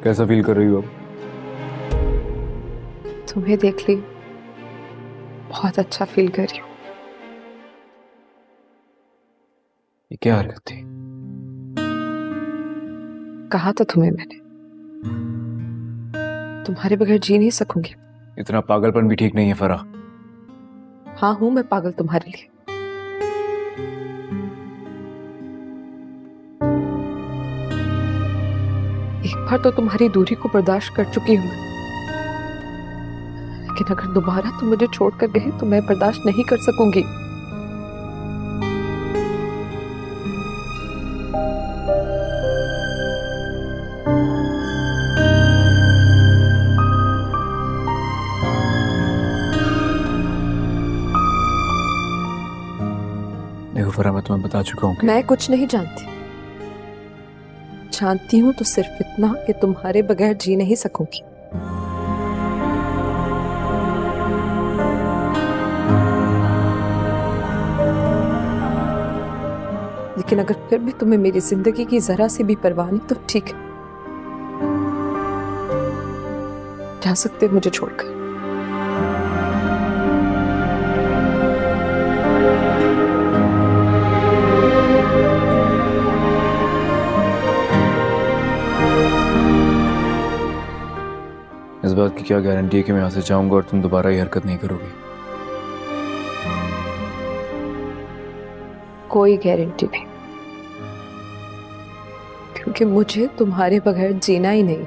कैसा फील कर रही हो अब? तुम्हें देख ली बहुत अच्छा फील कर रही हूँ। ये क्या हरकत थी? कहा था तुम्हें मैंने, तुम्हारे बगैर जी नहीं सकूंगी। इतना पागलपन भी ठीक नहीं है फराह। हाँ हूं मैं पागल तुम्हारे लिए। एक बार तो तुम्हारी दूरी को बर्दाश्त कर चुकी हूं मैं, लेकिन अगर दोबारा तुम मुझे छोड़कर गए तो मैं बर्दाश्त नहीं कर सकूंगी। देखो फराह, मैं तुम्हें बता चुका हूँ कि मैं कुछ नहीं जानती, जानती हूं तो सिर्फ इतना कि तुम्हारे बगैर जी नहीं सकूंगी। लेकिन अगर फिर भी तुम्हें मेरी जिंदगी की जरा सी भी परवाह नहीं तो ठीक है, जा सकते हो मुझे छोड़कर। इस बात की क्या गारंटी है कि मैं यहाँ से जाऊंगा और तुम दोबारा ये हरकत नहीं करोगी? कोई गारंटी नहीं, क्योंकि मुझे तुम्हारे बगैर जीना ही नहीं।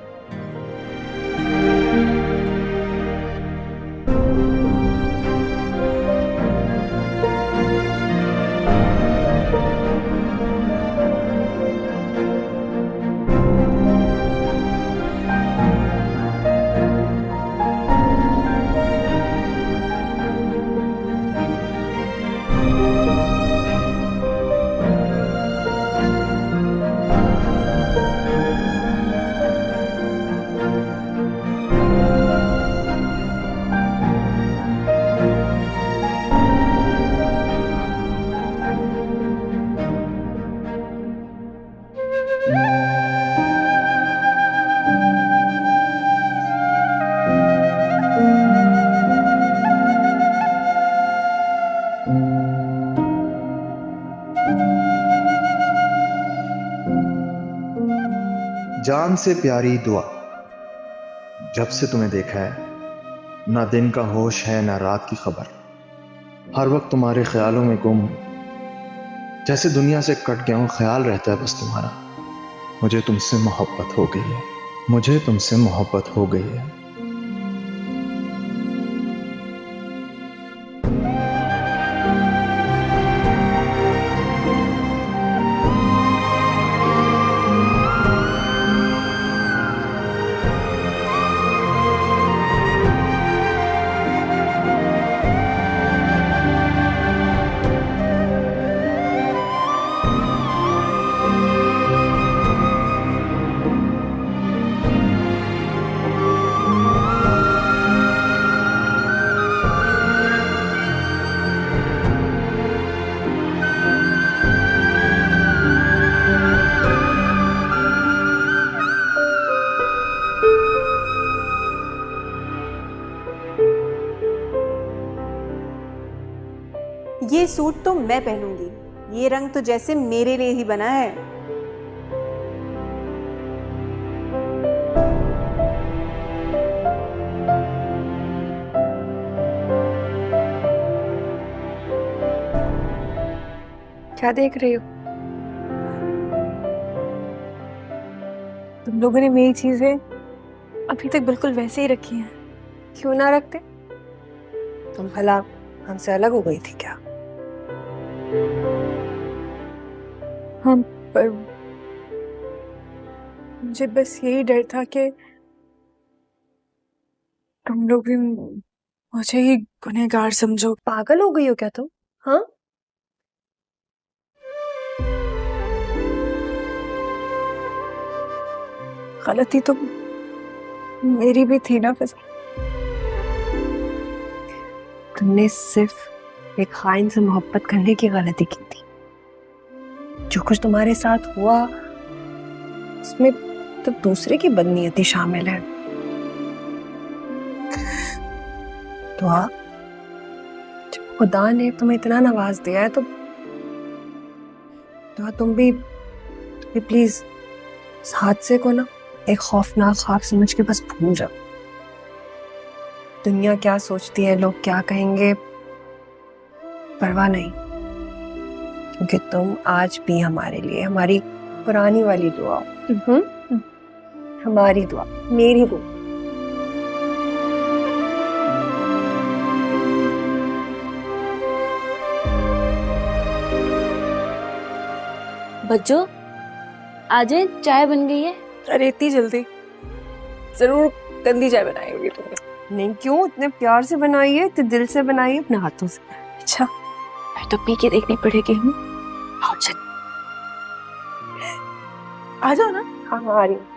जान से प्यारी दुआ, जब से तुम्हें देखा है ना दिन का होश है ना रात की खबर। हर वक्त तुम्हारे ख्यालों में गुम, जैसे दुनिया से कट गया हूं, ख्याल रहता है बस तुम्हारा। मुझे तुमसे मोहब्बत हो गई है, मुझे तुमसे मोहब्बत हो गई है। ये सूट तो मैं पहनूंगी, ये रंग तो जैसे मेरे लिए ही बना है। क्या देख रही हो? तुम लोगों ने मेरी चीजें अभी तक बिल्कुल वैसे ही रखी हैं। क्यों ना रखते? तुम भला हमसे अलग हो गई थी क्या? हाँ, पर मुझे बस यही डर था कि तुम लोग भी मुझे ही गुनहगार समझो। पागल हो गई हो क्या तुम? हाँ, गलती तो मेरी भी थी ना फिजा। तुमने सिर्फ एक खाइन से मोहब्बत करने की गलती की थी। जो कुछ तुम्हारे साथ हुआ उसमें तो दूसरे की बदनीयती शामिल है। दुआ, जब खुदा ने तुम्हें इतना नवाज दिया है तो दुआ तुम भी प्लीज इस हादसे को ना एक खौफनाक ख्वाब समझ के बस भूल जाओ। दुनिया क्या सोचती है, लोग क्या कहेंगे, परवाह नहीं, क्योंकि तुम आज भी हमारे लिए हमारी पुरानी वाली दुआ हो। हमारी दुआ, मेरी दुआ। बच्चों आ जाए, चाय बन गई है। अरे इतनी जल्दी? जरूर गंदी चाय बनाई होगी तुमने। नहीं, क्यों, इतने प्यार से बनाई है, इतने दिल से बनाई है, अपने हाथों से। अच्छा, मैं तो पी के देखनी पड़ेगी। आओ चल, आ जाओ ना। हाँ हाँ, आ रही हूँ।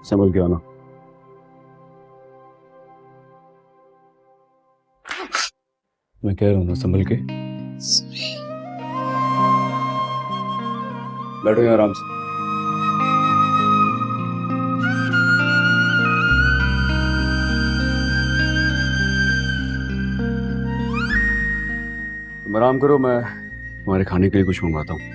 संभल के आना। मैं कह रहा हूँ ना, संभल के बैठो यहाँ आराम से। तुम आराम करो, मैं तुम्हारे खाने के लिए कुछ मंगवाता हूँ।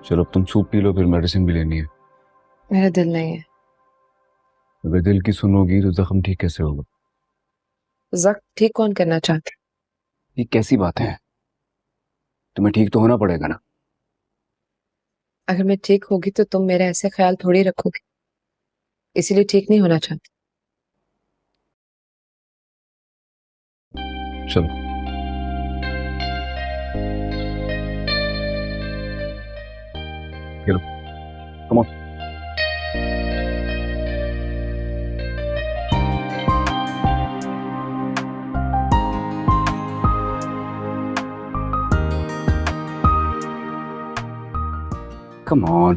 चलो अब तुम सूप पी लो, फिर मेडिसिन भी लेनी है। मेरा दिल नहीं है। अगर दिल की सुनोगी तो जख्म ठीक कैसे होगा? जख्म ठीक कौन करना चाहता? ये कैसी बात है? तुम्हें ठीक तो होना पड़ेगा ना। अगर मैं ठीक होगी तो तुम मेरा ऐसे ख्याल थोड़ी रखोगे, इसीलिए ठीक नहीं होना चाहती। चलो चलो, कम ऑन। Come on.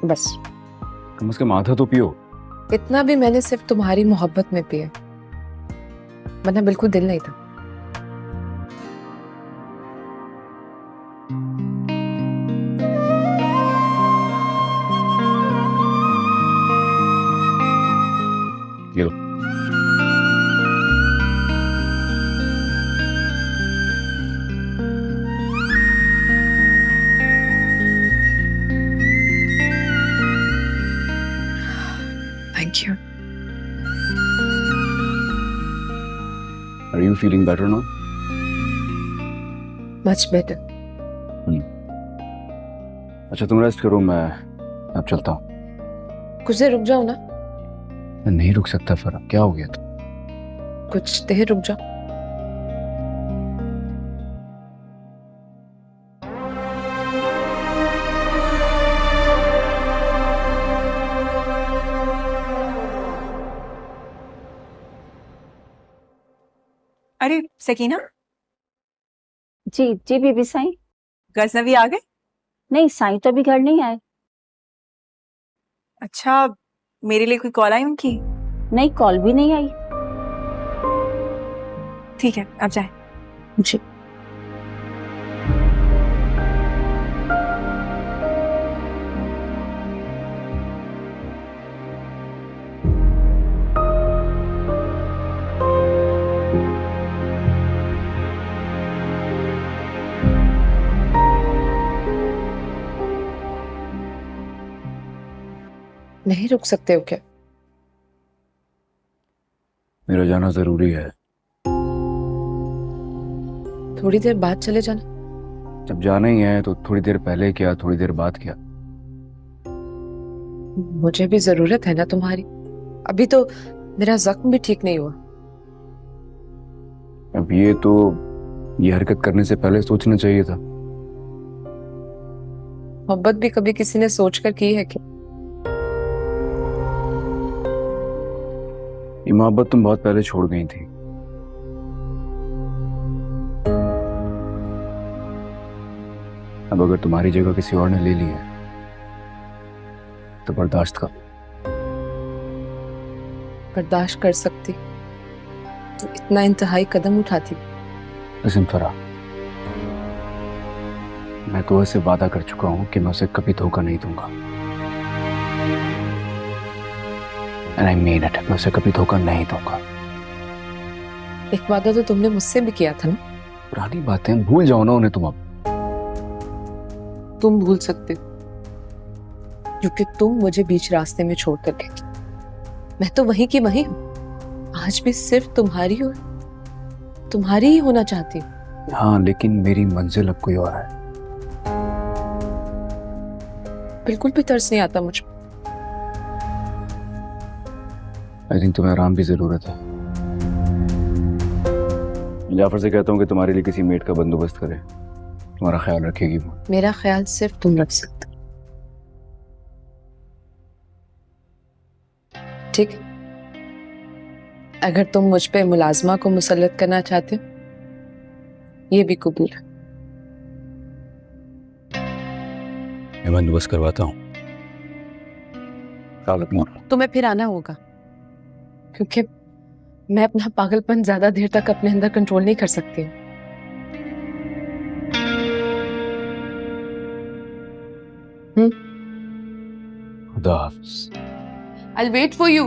बस कम से कम आधा तो पियो। इतना भी मैंने सिर्फ तुम्हारी मोहब्बत में पिया, वरना बिल्कुल दिल नहीं था। ये लो। Thank you. Are you feeling better now? Much better. अच्छा तुम रेस्ट करो, मैं अब चलता हूँ। कुछ देर रुक जाओ ना। मैं नहीं रुक सकता फरह, क्या हो गया तुम? कुछ देर रुक जाओ। अरे सकीना, जी जी बीबी साईं। गजनवी आ गए? नहीं, साईं तो अभी घर नहीं आए। अच्छा, मेरे लिए कोई कॉल आई उनकी? नहीं, कॉल भी नहीं आई। ठीक है, आप जाए। जी। नहीं रुक सकते हो क्या? मेरा जाना जरूरी है। थोड़ी देर बाद चले जाना। जब जाना ही है तो थोड़ी देर पहले क्या, थोड़ी देर बाद क्या? मुझे भी जरूरत है ना तुम्हारी। अभी तो मेरा जख्म भी ठीक नहीं हुआ। अब ये हरकत करने से पहले सोचना चाहिए था। मोहब्बत भी कभी किसी ने सोचकर की है क्या? ये मोहब्बत तुम बहुत पहले छोड़ गई थी। अब अगर तुम्हारी जगह किसी और ने ले ली है तो बर्दाश्त कर। बर्दाश्त कर सकती तो इतना इंतहाई कदम उठाती। लिसन फरा, मैं तो ऐसे वादा कर चुका हूं कि मैं उसे कभी धोखा नहीं दूंगा। And I mean it, मैं उसे कभी धोखा नहीं दूंगा। एक वादा तो तुमने मुझसे भी किया था ना। पुरानी बातें भूल जाओ ना उन्हें तुम अब। तुम भूल सकते हो क्योंकि तुम मुझे बीच रास्ते में छोड़ कर गए। मैं तो वहीं की वहीं हूं। आज भी सिर्फ तुम्हारी और तुम्हारी ही होना चाहती हूँ। हाँ, लेकिन मेरी मंजिल अब कोई और है। बिल्कुल भी तरस नहीं आता मुझ पर। आई थिंक तुम्हें आराम की जरूरत है। जाफर से कहता हूँ कि तुम्हारे लिए किसी मेट का बंदोबस्त करे, तुम्हारा ख्याल रखेगी वो। मेरा ख्याल सिर्फ तुम रख सकते हो। ठीक है? अगर तुम मुझ पे मुलाजमा को मुसल्लत करना चाहते हो, ये भी कबूल है। मैं बंदोबस्त करवाता हूँ। तुम्हें फिर आना होगा क्योंकि मैं अपना पागलपन ज्यादा देर तक अपने अंदर कंट्रोल नहीं कर सकती हूँ। खुदा हाफिज। I'll wait for you.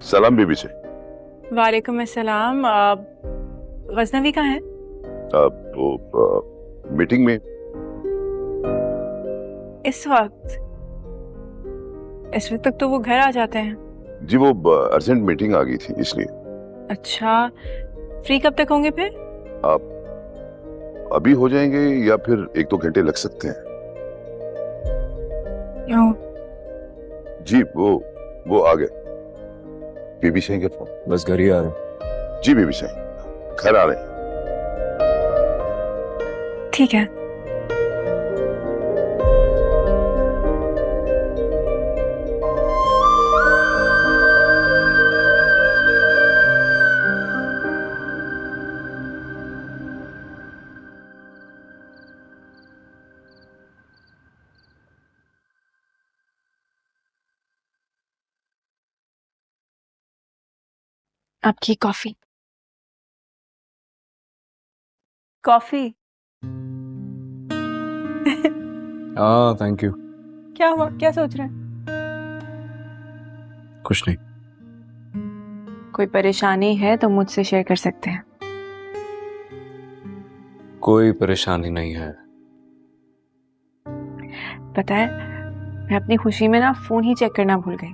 सलाम बीबी से। वालेकुम अस्सलाम। गजनवी कहाँ है? वो मीटिंग में। इस वक्त तक तो वो घर आ जाते हैं। जी, वो अर्जेंट मीटिंग आ गई थी इसलिए। अच्छा, फ्री कब तक होंगे फिर? आप अभी हो जाएंगे या फिर 1-2 घंटे लग सकते हैं? जी, वो आ गए। बीबी सिंह के फोन। बस घर ही आ रहे। जी बीबी सिंह, घर आ रहे हैं। ठीक है। आपकी कॉफी। कॉफी? हाँ, थैंक यू। क्या हुआ? क्या सोच रहे हैं? कुछ नहीं। कोई परेशानी है तो मुझसे शेयर कर सकते हैं। कोई परेशानी नहीं है। पता है, मैं अपनी खुशी में ना फोन ही चेक करना भूल गई,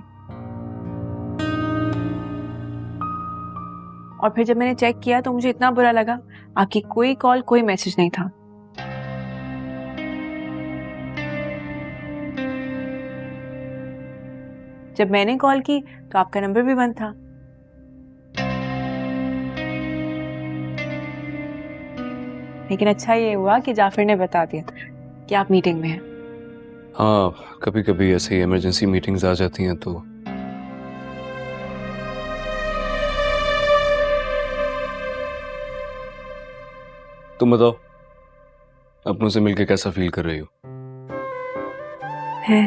और फिर जब मैंने चेक किया तो मुझे इतना बुरा लगा, आपकी कोई कॉल कोई मैसेज नहीं था। जब मैंने कॉल की तो आपका नंबर भी बंद था। लेकिन अच्छा ये हुआ कि जाफर ने बता दिया कि आप मीटिंग में हैं। हाँ, कभी कभी ऐसे ही इमरजेंसी मीटिंग्स आ जाती हैं तो। तुम बताओ, अपनों से मिलके कैसा फील कर रही हो? है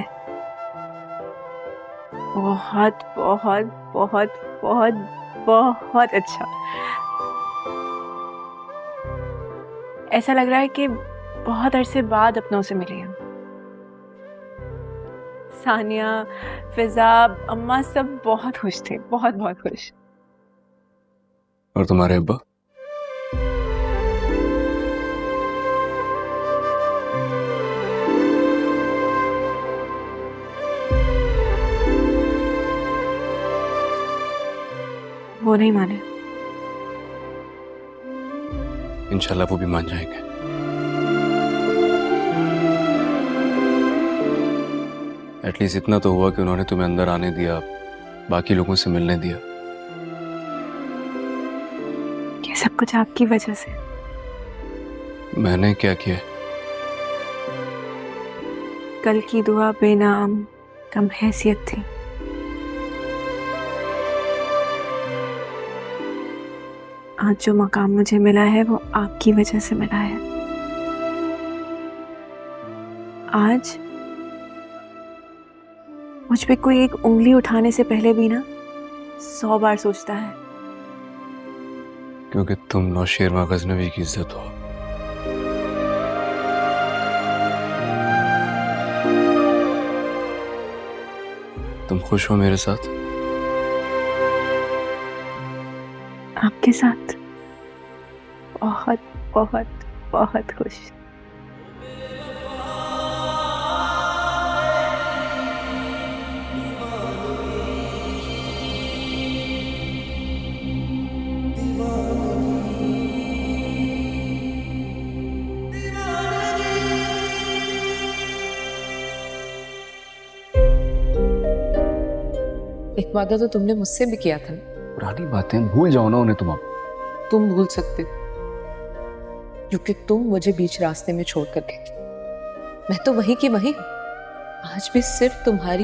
बहुत बहुत बहुत बहुत बहुत अच्छा। ऐसा लग रहा है कि बहुत अरसे बाद अपनों से मिले हैं। सानिया, फिजा, अम्मा सब बहुत खुश थे, बहुत बहुत खुश। और तुम्हारे अब्बा? वो नहीं माने। इंशाल्लाह वो भी मान जाएंगे। एटलीस्ट इतना तो हुआ कि उन्होंने तुम्हें अंदर आने दिया, बाकी लोगों से मिलने दिया। ये सब कुछ आपकी वजह से। मैंने क्या किया? कल की दुआ बेनाम कम हैसियत थी। आज जो मकाम मुझे मिला है वो आपकी वजह से मिला है। आज मुझ पे कोई एक उंगली उठाने से पहले भी ना 100 बार सोचता है। क्योंकि तुम नौशेरमा गजनवी की इज्जत हो। तुम खुश हो मेरे साथ? आपके साथ बहुत बहुत बहुत खुश। एक वादा तो तुमने मुझसे भी किया था। पुरानी बातें भूल जाओ ना उन्हें। तुम भूल सकते हो क्योंकि तुम मुझे बीच रास्ते में छोड़ कर गई थी। मैं तो वहीं की वहीं हूं। आज भी सिर्फ तुम्हारी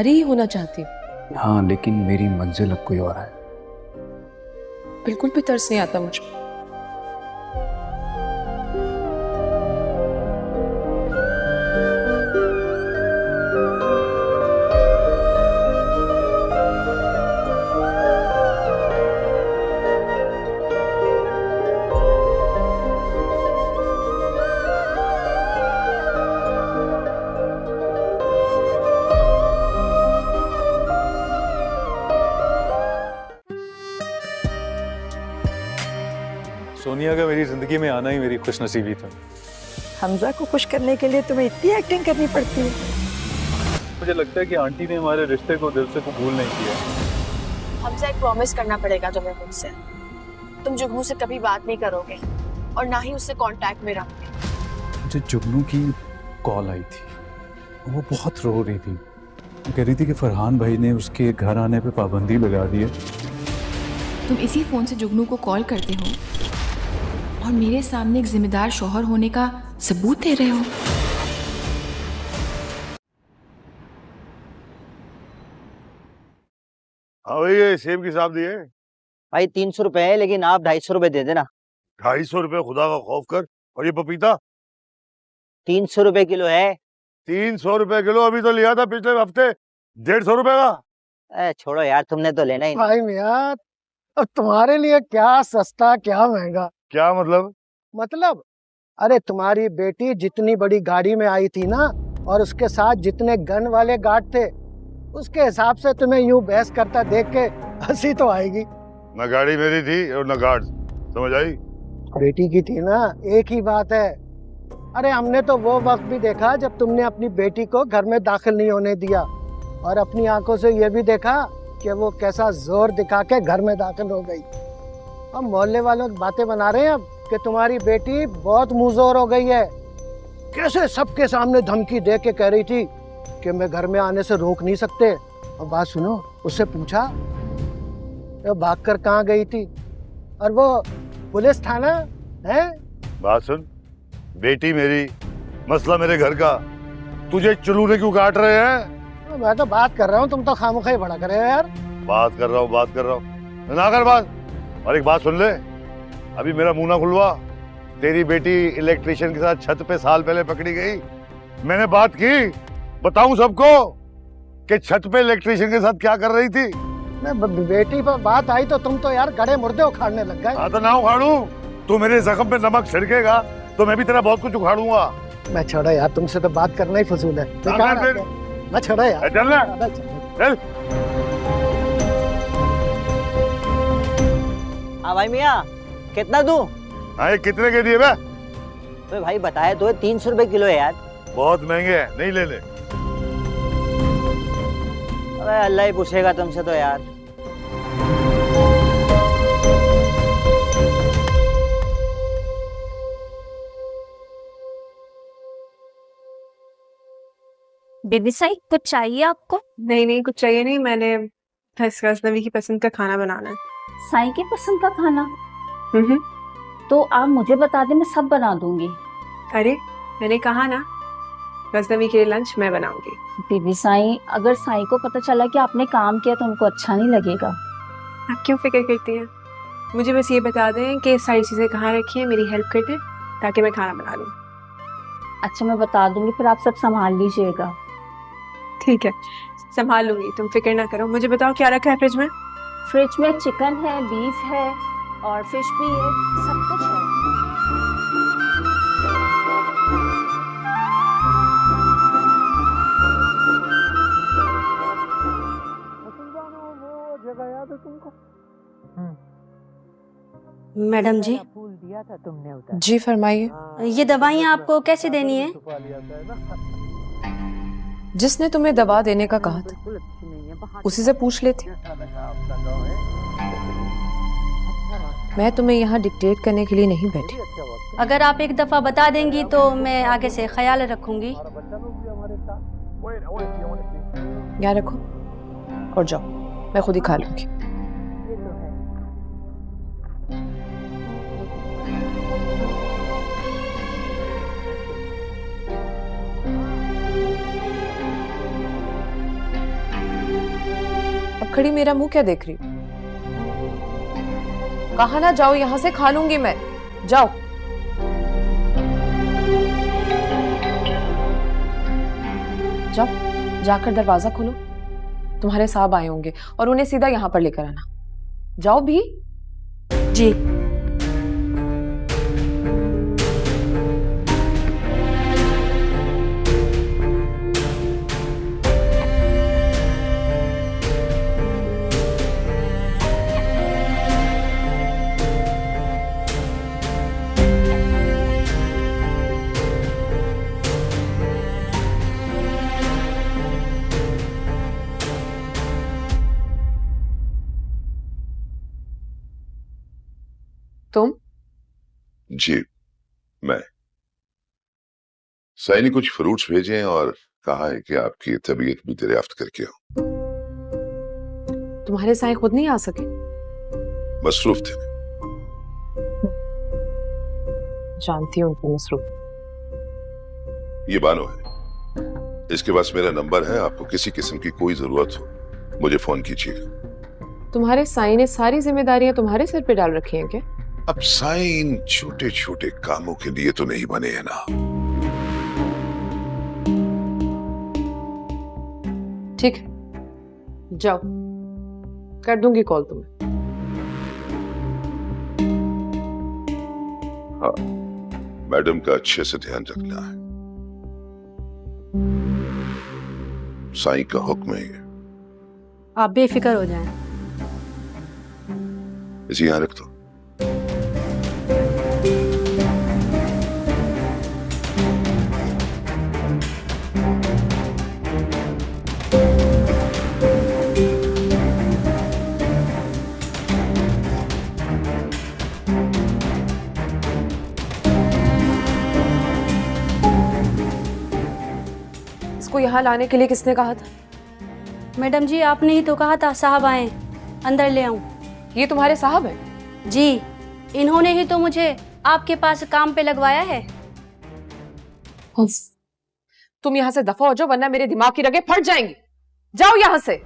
ही होना चाहती हूँ। हाँ, लेकिन मेरी मंजिल अब कोई और है। बिल्कुल भी तरस नहीं आता मुझ पर। सोनिया का मेरी जिंदगी में आना ही मेरी खुशनसीबी था। हमजा को खुश करने के लिए तुम्हें इतनी एक्टिंग करनी पड़ती है। मुझे लगता है कि आंटी ने हमारे रिश्ते को दिल से कबूल नहीं किया। हमजा एक प्रॉमिस करना पड़ेगा तुम्हें मुझसे। तुम जुगनू से कभी बात नहीं करोगे और ना ही उससे कांटेक्ट में रहोगे। मुझे जुगनू की कॉल आई थी। वो बहुत रो रही थी। कह रही थी कि फरहान भाई ने उसके घर आने पे पाबंदी लगा दी है। तुम इसी फोन से जुगनू को कॉल करते हो और मेरे सामने एक जिम्मेदार शौहर होने का सबूत दे रहे हो। हाँ भाई, ये सेब किस हिसाब दिए? भाई 300 रुपए है, लेकिन आप 250 रुपए दे देना। 250 रुपए, खुदा का खौफ कर। और ये पपीता 300 रुपए किलो है। 300 रुपए किलो? अभी तो लिया था पिछले हफ्ते 150 रुपए का। छोड़ो यार, तुमने तो लेना ही नहीं। भाई मियां, अब तुम्हारे लिए क्या सस्ता क्या महंगा। क्या मतलब? मतलब अरे तुम्हारी बेटी जितनी बड़ी गाड़ी में आई थी ना, और उसके साथ जितने गन वाले गार्ड थे, उसके हिसाब से तुम्हें यूं बहस करता देख के हंसी तो आएगी। न गाड़ी मेरी थी और न गार्ड, समझ आई? बेटी की थी ना, एक ही बात है। अरे हमने तो वो वक्त भी देखा जब तुमने अपनी बेटी को घर में दाखिल नहीं होने दिया, और अपनी आंखों से ये भी देखा कि वो कैसा जोर दिखा के घर में दाखिल हो गई। अब मोहल्ले वालों बातें बना रहे हैं अब कि तुम्हारी बेटी बहुत मुंहजोर हो गई है। कैसे सबके सामने धमकी दे के कह रही थी कि मैं घर में आने से रोक नहीं सकते। और बात सुनो, उससे पूछा तो भाग कर कहाँ गई थी, और वो पुलिस थाना है। बात सुन, बेटी मेरी, मसला मेरे घर का, तुझे चुलूने क्यों काट रहे हैं? मैं तो बात कर रहा हूँ, तुम तो खामोखा ही बड़ा कर रहे हो यार। बात कर रहा हूँ ना कर बात। और एक बात सुन ले, अभी मेरा मुंह ना खुलवा। तेरी बेटी इलेक्ट्रिशियन के साथ छत पे साल पहले पकड़ी गई। मैंने बात की, बताऊं सबको कि छत पे इलेक्ट्रिशियन के साथ क्या कर रही थी। मैं बेटी पर बात आई तो तुम तो यार गड़े मुर्दे उखाड़ने लग गए। हाँ तो ना उखाड़ू, तू मेरे जख्म पे नमक छिड़केगा तो मैं भी तेरा बहुत कुछ उखाड़ूंगा। मैं छोड़ा यार, तुमसे तो बात करना ही फजूल है। मैं छोड़ा यार, चल ना, चल। हाँ भाई मियाँ, कितना दूं? हाँ ये कितने के दिए बे? तो भाई बताया तो 300 रुपए किलो है यार। बहुत महंगे हैं, नहीं ले ले। अरे अल्लाह ही पूछेगा तुमसे तो यार। बेबी साई कुछ चाहिए आपको? नहीं कुछ चाहिए नहीं, मैंने बस गजनवी की पसंद का खाना बनाना है। साई की पसंद का खाना? तो आप मुझे बता दें, मैं सब बना दूंगी। अरे मैंने कहा ना, गजनवी के लिए लंच मैं बनाऊंगी। बेबी साई, अगर साई को पता चला कि आपने काम किया तो उनको अच्छा नहीं लगेगा। आप क्यों फिक्र करती हैं? मुझे बस ये बता दें कि सारी चीज़ें कहाँ रखी हैं, मेरी हेल्प कर दें ताकि मैं खाना बना लूँ। अच्छा मैं बता दूंगी, फिर आप सब संभाल लीजिएगा। ठीक है, संभाल लूंगी, तुम फिक्र ना करो। मुझे बताओ क्या रखा है फ्रिज में? फ्रिज में चिकन है, बीफ है और फिश भी है, सब कुछ है। मैडम जी। जी फरमाइए। ये दवाइयाँ आपको कैसे देनी है? जिसने तुम्हें दवा देने का कहा था उसी से पूछ लेती। मैं तुम्हें यहाँ डिक्टेट करने के लिए नहीं बैठी। अगर आप एक दफा बता देंगी तो मैं आगे से ख्याल रखूंगी। यहाँ रखो और जाओ, मैं खुद ही खा लूंगी। अब खड़ी मेरा मुंह क्या देख रही हो? कहा ना जाओ यहां से, खा लूंगी मैं। जाओ। जाओ, जाकर दरवाजा खोलो। तुम्हारे साहब आए होंगे और उन्हें सीधा यहां पर लेकर आना। जाओ भी। जी। तुम? जी मैं। साई ने कुछ फ्रूट्स भेजे हैं और कहा है कि आपकी तबीयत भी दरियाफ्त करके हो। तुम्हारे साई खुद नहीं आ सके? मसरूफ थे। जानती हूँ उनको मसरूफ। ये बानो है, इसके पास मेरा नंबर है। आपको किसी किस्म की कोई जरूरत हो मुझे फोन कीजिएगा। तुम्हारे साई ने सारी जिम्मेदारियां तुम्हारे सर पे डाल रखी हैं क्या? अब साई इन छोटे छोटे कामों के लिए तो नहीं बने हैं ना। ठीक है, जाओ, कर दूंगी कॉल तुम्हें। हाँ, मैडम का अच्छे से ध्यान रखना है। साई का हुक्म है ये। आप बेफिक्र हो जाएं। इसे यहाँ रख दो। यहाँ लाने के लिए किसने कहा था? मैडम जी आपने ही तो कहा था साहब आए, अंदर ले आऊं। ये तुम्हारे साहब हैं? जी, इन्होंने ही तो मुझे आपके पास काम पे लगवाया है। तुम यहाँ से दफा हो जाओ वरना मेरे दिमाग की रगें फट जाएंगी। जाओ यहाँ से।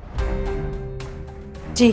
जी।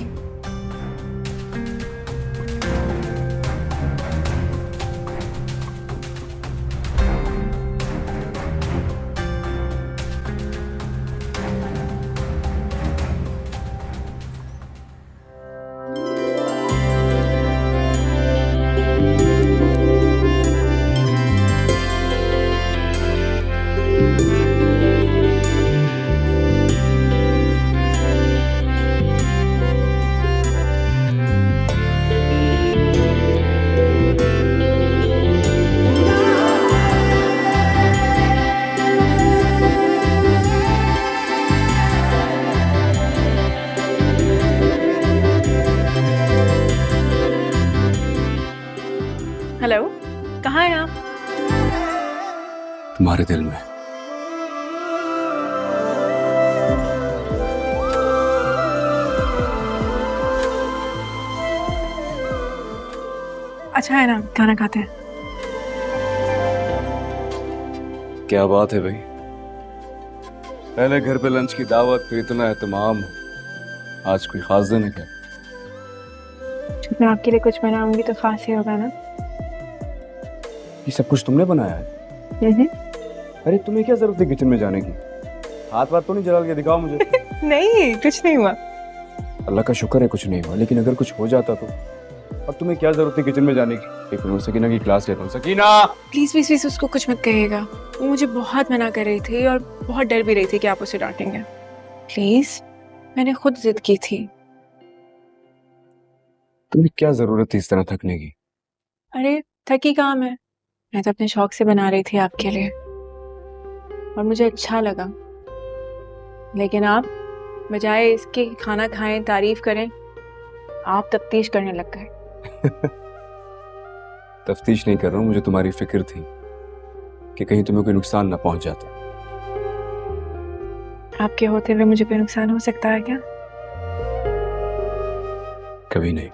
हेलो, कहाँ हैं आप? तुम्हारे दिल में। अच्छा है ना, खाना खाते हैं। क्या बात है भाई, पहले घर पे लंच की दावत, फिर इतना एहतमाम। आज कोई खास दिन है क्या? मैं आपके लिए कुछ बनाऊंगी तो खास ही होगा ना। ये सब कुछ तुमने बनाया है? अरे तुम्हें क्या जरूरत है किचन में जाने की? हाथ वाथ तो नहीं जला के दिखाओ मुझे। नहीं, कुछ नहीं हुआ। अल्लाह का शुक्र है कुछ नहीं हुआ, लेकिन अगर कुछ हो जाता तो? अब तुम्हें क्या जरूरत है किचन में जाने की? एक मिनट, सकीना की क्लास लेता हूँ। सकीना प्लीज प्लीज प्लीज उसको कुछ मत कहिएगा। वो मुझे बहुत मना कर रही थी और बहुत डर भी रही थी कि आप उसे डांटेंगे। प्लीज, मैंने खुद जिद की थी। तुम्हें क्या जरूरत थी इस तरह थकने की? अरे थकी काम है, मैं तो अपने शौक से बना रही थी आपके लिए और मुझे अच्छा लगा। लेकिन आप बजाय इसके खाना खाएं, तारीफ करें, आप तफ्तीश करने लग गए। तफ्तीश नहीं कर रहा हूँ, मुझे तुम्हारी फिक्र थी कि कहीं तुम्हें कोई नुकसान ना पहुंच जाता। आपके होते हुए मुझे कोई नुकसान हो सकता है क्या? कभी नहीं,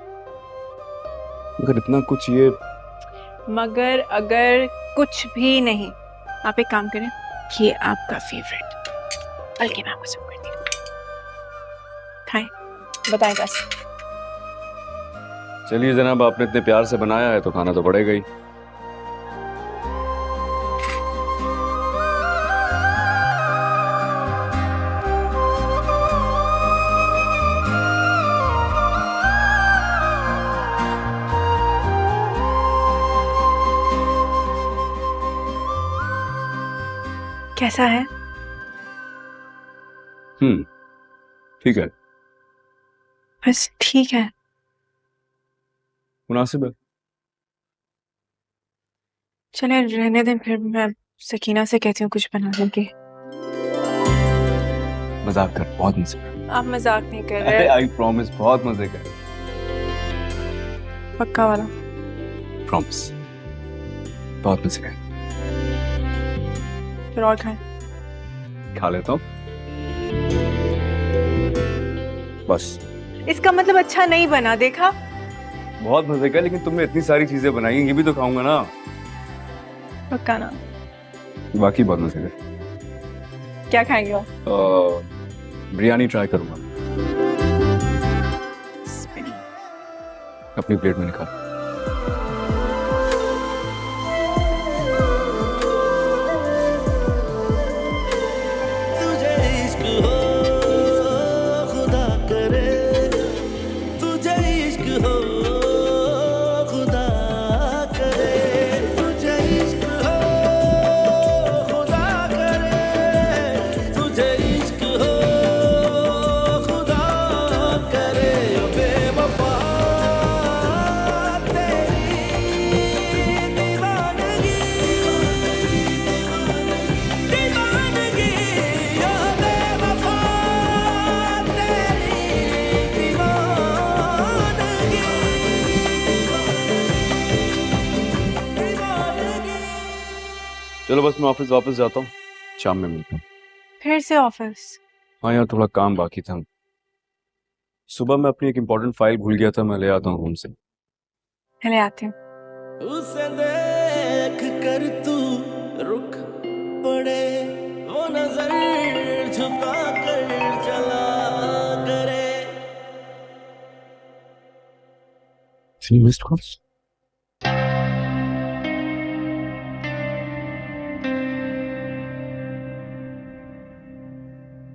मगर इतना कुछ ये मगर अगर कुछ भी नहीं। आप एक काम करें, ये आपका फेवरेट, बल्कि मैं आपको सब करती हूँ। खाएं, बताएं कैसे। चलिए जनाब, आपने इतने प्यार से बनाया है तो खाना तो पड़ेगा ही। कैसा है? ठीक है। बस ठीक है, मुनासिब है। चले रहने दें, फिर मैं सकीना से कहती हूँ कुछ बनाने की। मजाक कर, बहुत मजे कर। आप मजाक नहीं कर रहे। आई प्रॉमिस, बहुत मजे कर। पक्का वाला? प्रॉमिस, बहुत मजे कर। फिर और खाएं। खा लेता हूँ बस। इसका मतलब अच्छा नहीं बना, देखा? बहुत मजे का, लेकिन तुमने इतनी सारी चीजें बनाई, ये भी तो खाऊंगा ना। पक्का ना? बाकी बहुत मजे का। क्या खाएंगे आप? बिरयानी ट्राई करूंगा। अपनी प्लेट में निकाल। चलो बस मैं ऑफिस वापस जाता हूँ, शाम में मिलता हूँ। फिर से ऑफिस? हाँ यार, थोड़ा काम बाकी था। सुबह मैं अपनी एक इम्पोर्टेंट फाइल भूल गया था, मैं ले आता हूँ रूम से। ले आती हूँ। उसे देख कर तू रुक पड़े, वो नजर झुका कर चला करे। Missed calls.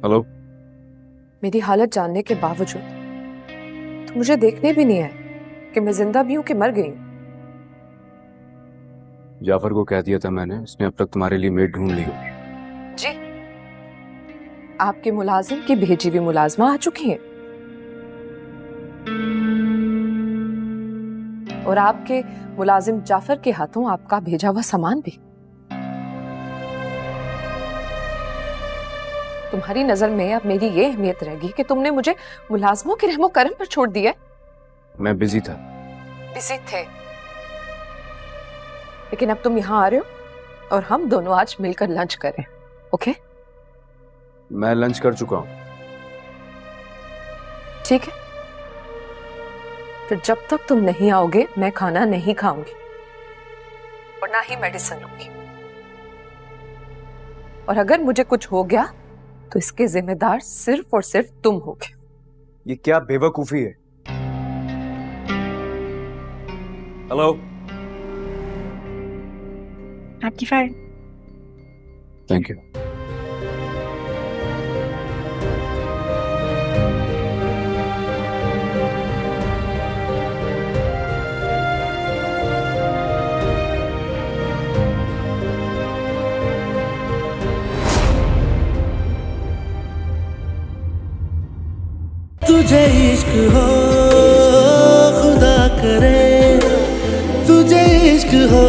हेलो। मेरी हालत जानने के बावजूद तो मुझे देखने भी नहीं आए कि मैं जिंदा भी हूं कि मर गई हूं। जाफर को कह दिया था मैंने, उसने अब तक तुम्हारे लिए मेड ढूंढ ली हो। जी, आपके मुलाजिम की भेजी हुई मुलाजमा आ चुकी है और आपके मुलाजिम जाफर के हाथों आपका भेजा हुआ सामान भी। तुम्हारी नजर में अब मेरी ये अहमियत रहेगी कि तुमने मुझे मुलाजमों के रहमो करम पर छोड़ दिया। मैं बिजी था। बिजी थे, लेकिन अब तुम यहाँ आ रहे हो और हम दोनों आज मिलकर लंच करें। ओके? मैं लंच कर चुका हूं। ठीक है, फिर जब तक तुम नहीं आओगे मैं खाना नहीं खाऊंगी और ना ही मेडिसिन लूंगी। और अगर मुझे कुछ हो गया तो इसके जिम्मेदार सिर्फ और सिर्फ तुम होगे। ये क्या बेवकूफी है? हेलो। आपकी फाइल। Thank you. तुझे इश्क हो खुदा करे, तुझे इश्क हो